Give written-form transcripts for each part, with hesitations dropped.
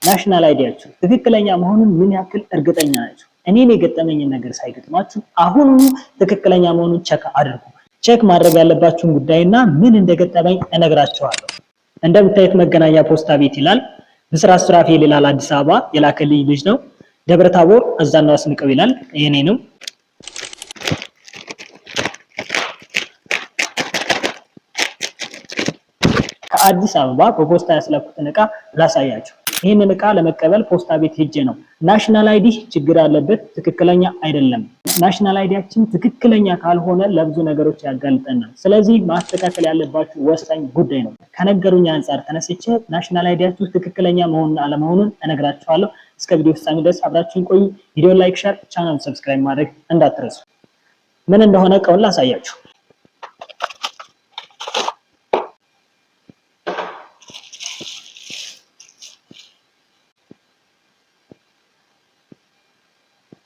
ናሽናል አይዲያችሁ ትክክለኛ መሆኑን ምን ያክል እርግጠኛ ናችሁ? እኔን የገጠመኝን ነገር ሳይገጥማችሁ አሁኑኑ ትክክለኛ መሆኑን ቼክ አድርጉ። ቼክ ማድረግ ያለባችሁን ጉዳይና ምን እንደገጠመኝ እነግራችኋለሁ። እንደምታዩት መገናኛ ፖስታ ቤት ይላል። ብስራት ሱራፌል ይላል። አዲስ አበባ የላከልኝ ልጅ ነው። ደብረ ታቦር አዛናው አስንቀው ይላል። የኔ ነው። ከአዲስ አበባ በፖስታ ያስላኩትን ዕቃ ላሳያችሁ። ይህንን ዕቃ ለመቀበል ፖስታ ቤት ሄጄ ነው። ናሽናል አይዲ ችግር አለበት፣ ትክክለኛ አይደለም። ናሽናል አይዲያችን ትክክለኛ ካልሆነ ለብዙ ነገሮች ያጋልጠናል። ስለዚህ ማስተካከል ያለባችሁ ወሳኝ ጉዳይ ነው። ከነገሩኝ አንፃር ተነስቼ ናሽናል አይዲያችሁ ትክክለኛ መሆኑን አለመሆኑን እነግራችኋለሁ። እስከ ቪዲዮ ፍጻሜ ድረስ አብራችሁን ቆዩ። ቪዲዮ ላይክ፣ ሼር፣ ቻናል ሰብስክራይብ ማድረግ እንዳትረሱ። ምን እንደሆነ ዕቃውን ላሳያችሁ።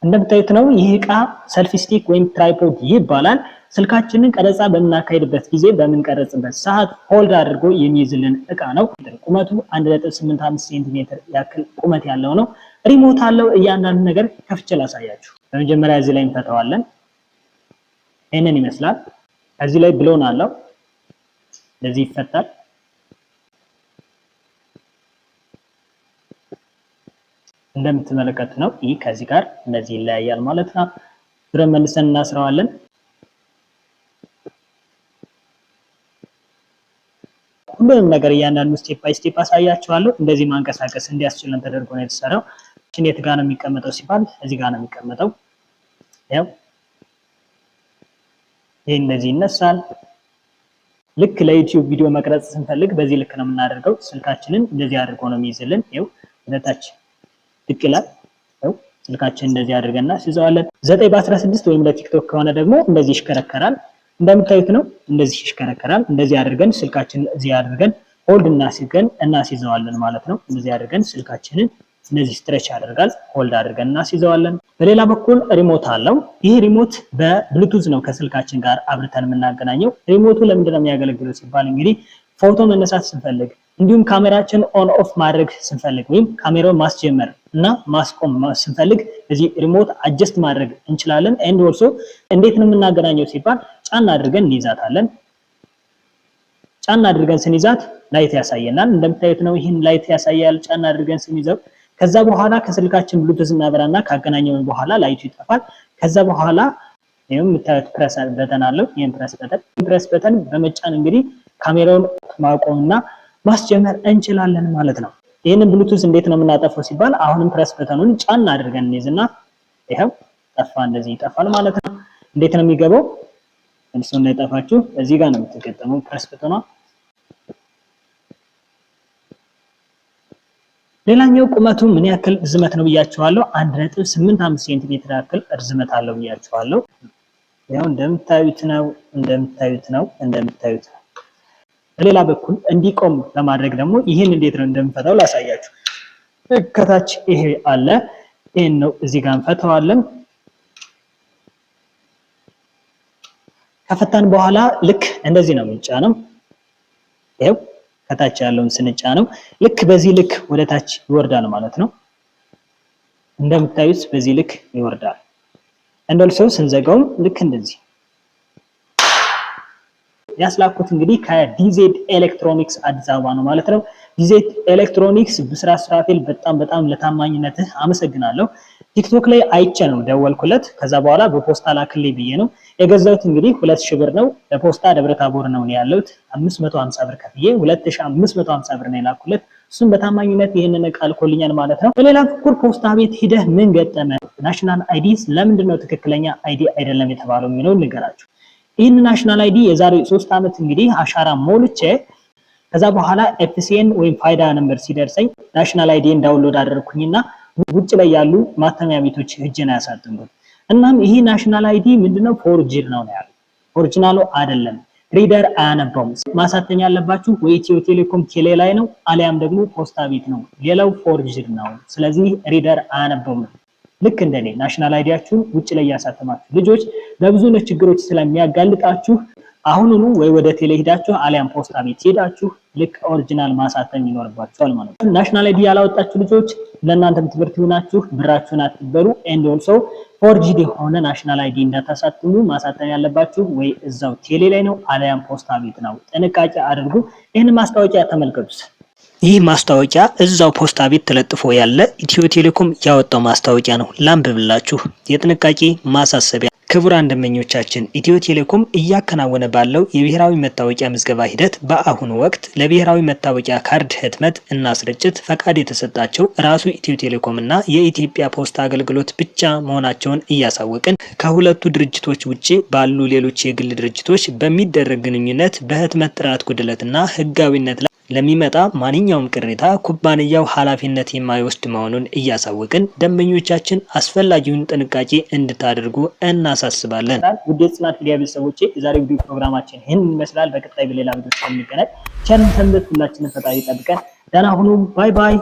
እንደምታዩት ነው። ይህ ዕቃ ሰልፊ ስቲክ ወይም ትራይፖድ ይባላል። ስልካችንን ቀረጻ በምናካሄድበት ጊዜ በምንቀረጽበት ሰዓት ሆልድ አድርጎ የሚይዝልን ዕቃ ነው። ቁመቱ 1.85 ሴንቲሜትር ያክል ቁመት ያለው ነው። ሪሞት አለው። እያንዳንዱ ነገር ከፍቼ ላሳያችሁ። በመጀመሪያ እዚህ ላይ እንፈታዋለን። ይሄንን ይመስላል። እዚህ ላይ ብሎን አለው። እንደዚህ ይፈታል። እንደምትመለከቱት ነው። ይህ ከዚህ ጋር እንደዚህ ይለያያል ማለት ነው። ብረን መልሰን እናስረዋለን። ሁሉንም ነገር እያንዳንዱ ስቴፕ ባይ ስቴፕ አሳያችኋለሁ። እንደዚህ ማንቀሳቀስ እንዲያስችለን ተደርጎ ነው የተሰራው። የት ጋር ነው የሚቀመጠው ሲባል እዚህ ጋር ነው የሚቀመጠው። ያው ይሄ እንደዚህ ይነሳል። ልክ ለዩቲዩብ ቪዲዮ መቅረጽ ስንፈልግ በዚህ ልክ ነው የምናደርገው። ስልካችንን እንደዚህ አድርጎ ነው የሚይዝልን። ይኸው ወደታች ይላል። ያው ስልካችን እንደዚህ አድርገንና ሲዘዋለን 9 በ16 ወይም ለቲክቶክ ከሆነ ደግሞ እንደዚህ ይሽከረከራል። እንደምታዩት ነው። እንደዚህ ይሽከረከራል። እንደዚህ አድርገን ስልካችንን እዚህ አድርገን ሆልድ እናስይዘዋለን ማለት ነው። እንደዚህ አድርገን ስልካችንን እንደዚህ ስትሬች ያደርጋል። ሆልድ አድርገን እናስይዘዋለን። በሌላ በኩል ሪሞት አለው። ይህ ሪሞት በብሉቱዝ ነው ከስልካችን ጋር አብርተን የምናገናኘው። ሪሞቱ ለምንድን ነው የሚያገለግለው ሲባል እንግዲህ ፎቶ መነሳት ስንፈልግ እንዲሁም ካሜራችን ኦን ኦፍ ማድረግ ስንፈልግ ወይም ካሜራውን ማስጀመር እና ማስቆም ስንፈልግ እዚህ ሪሞት አጀስት ማድረግ እንችላለን። ኤንድ ኦልሶ እንዴት ነው የምናገናኘው ሲባል ጫና አድርገን እንይዛታለን። ጫና አድርገን ስንይዛት ላይት ያሳየናል። እንደምታዩት ነው። ይህን ላይት ያሳያል ጫና አድርገን ስንይዘው። ከዛ በኋላ ከስልካችን ብሉቱዝ እናበራና ካገናኘን በኋላ ላይቱ ይጠፋል። ከዛ በኋላ ይሄም የምታዩት ፕረስ በተን አለው። ይሄን ፕረስ በተን በመጫን እንግዲህ ካሜራውን ማቆምና ማስጀመር እንችላለን ማለት ነው። ይሄንን ብሉቱዝ እንዴት ነው የምናጠፋው ሲባል አሁንም ፕረስ በተኑን ጫና አድርገን እንይዝና ይሄው ጠፋ። እንደዚህ ይጠፋል ማለት ነው። እንዴት ነው የሚገባው? እንዴት ነው የጠፋችሁ? እዚህ ጋር ነው የምትገጠመው ፕረስ በተኗ። ሌላኛው ቁመቱ ምን ያክል ርዝመት ነው ብያችኋለሁ። 1.85 ሴንቲሜትር ያክል ርዝመት አለው ብያችኋለሁ። ያው እንደምታዩት ነው። በሌላ በኩል እንዲቆም ለማድረግ ደግሞ ይህን እንዴት ነው እንደምፈታው ላሳያችሁ። ከታች ይሄ አለ። ይሄን ነው እዚህ ጋር እንፈታዋለን። ከፈታን በኋላ ልክ እንደዚህ ነው የምንጫነው። ይሄው ከታች ያለውን ስንጫነው ልክ በዚህ ልክ ወደ ታች ይወርዳል ማለት ነው። እንደምታዩት በዚህ ልክ ይወርዳል። እንደልሰው ስንዘጋውም ልክ እንደዚህ ያስላኩት እንግዲህ ከዲዜድ ኤሌክትሮኒክስ አዲስ አበባ ነው ማለት ነው። ዲዜድ ኤሌክትሮኒክስ ብስራት ሱራፌል በጣም ለታማኝነትህ አመሰግናለሁ። ቲክቶክ ላይ አይቼ ነው ደወልኩለት። ከዛ በኋላ በፖስታ ላክልኝ ብዬ ነው የገዛሁት። እንግዲህ 2000 ብር ነው። ለፖስታ ደብረ ታቦር ነው ያለሁት። 550 ብር ከፍዬ 2550 ብር ነው የላኩለት። እሱም በታማኝነት ይሄንን ዕቃ ልኮልኛል ማለት ነው። በሌላ በኩል ፖስታ ቤት ሂደህ ምን ገጠመ? ናሽናል አይዲስ ለምንድን ነው ትክክለኛ አይዲ አይደለም የተባለው የሚለውን ንገራችሁ። ይህን ናሽናል አይዲ የዛሬ 3 ዓመት እንግዲህ አሻራ ሞልቼ ከዛ በኋላ ኤፍሲኤን ወይም ፋይዳ ነምበር ሲደርሰኝ ናሽናል አይዲን ዳውንሎድ አደረኩኝና ውጭ ላይ ያሉ ማተሚያ ቤቶች ሄጄና ያሳተምኩት። እናም ይሄ ናሽናል አይዲ ምንድነው ፎርጅድ ነው ያለው። ኦሪጂናሉ አይደለም። ሪደር አያነባውም። ማሳተም ያለባችሁ ወይ ኢትዮ ቴሌኮም ቴሌ ላይ ነው አሊያም ደግሞ ፖስታ ቤት ነው። ሌላው ፎርጅድ ነው። ስለዚህ ሪደር አያነባውም። ልክ እንደኔ ናሽናል አይዲያችሁን ውጭ ላይ ያሳተማችሁ ልጆች ለብዙ ችግሮች ስለሚያጋልጣችሁ አሁኑኑ ወይ ወደ ቴሌ ሄዳችሁ አሊያም ፖስታ ቤት ሄዳችሁ ልክ ኦሪጂናል ማሳተም ይኖርባችኋል ማለት ነው። ናሽናል አይዲ ያላወጣችሁ ልጆች ለእናንተም ትምህርት ይሆናችሁ፣ ብራችሁን አትበሉ። ኤንድ ኦልሶ ፎርጂድ የሆነ ናሽናል አይዲ እንዳታሳትሙ። ማሳተም ያለባችሁ ወይ እዛው ቴሌ ላይ ነው አሊያም ፖስታ ቤት ነው። ጥንቃቄ አድርጉ። ይህን ማስታወቂያ ተመልከቱት። ይህ ማስታወቂያ እዛው ፖስታ ቤት ተለጥፎ ያለ ኢትዮ ቴሌኮም ያወጣው ማስታወቂያ ነው። ላንብብላችሁ። የጥንቃቄ ማሳሰቢያ። ክቡራን ደንበኞቻችን ኢትዮ ቴሌኮም እያከናወነ ባለው የብሔራዊ መታወቂያ ምዝገባ ሂደት በአሁኑ ወቅት ለብሔራዊ መታወቂያ ካርድ ህትመት እና ስርጭት ፈቃድ የተሰጣቸው ራሱ ኢትዮ ቴሌኮም እና የኢትዮጵያ ፖስታ አገልግሎት ብቻ መሆናቸውን እያሳወቅን ከሁለቱ ድርጅቶች ውጪ ባሉ ሌሎች የግል ድርጅቶች በሚደረግ ግንኙነት በህትመት ጥራት ጉድለትና ህጋዊነት ላይ ለሚመጣ ማንኛውም ቅሬታ ኩባንያው ኃላፊነት የማይወስድ መሆኑን እያሳወቅን ደንበኞቻችን አስፈላጊውን ጥንቃቄ እንድታደርጉ እናሳስባለን። ውድ የጽናት ሚዲያ ቤተሰቦቼ የዛሬው ቪዲዮ ፕሮግራማችን ይህን ይመስላል። በቀጣይ በሌላ ቪዲዮ እስከምንገናኝ ቸር ሰንብቱ። ሁላችንን ፈጣሪ ይጠብቀን። ደህና ሁኑ። ባይ ባይ።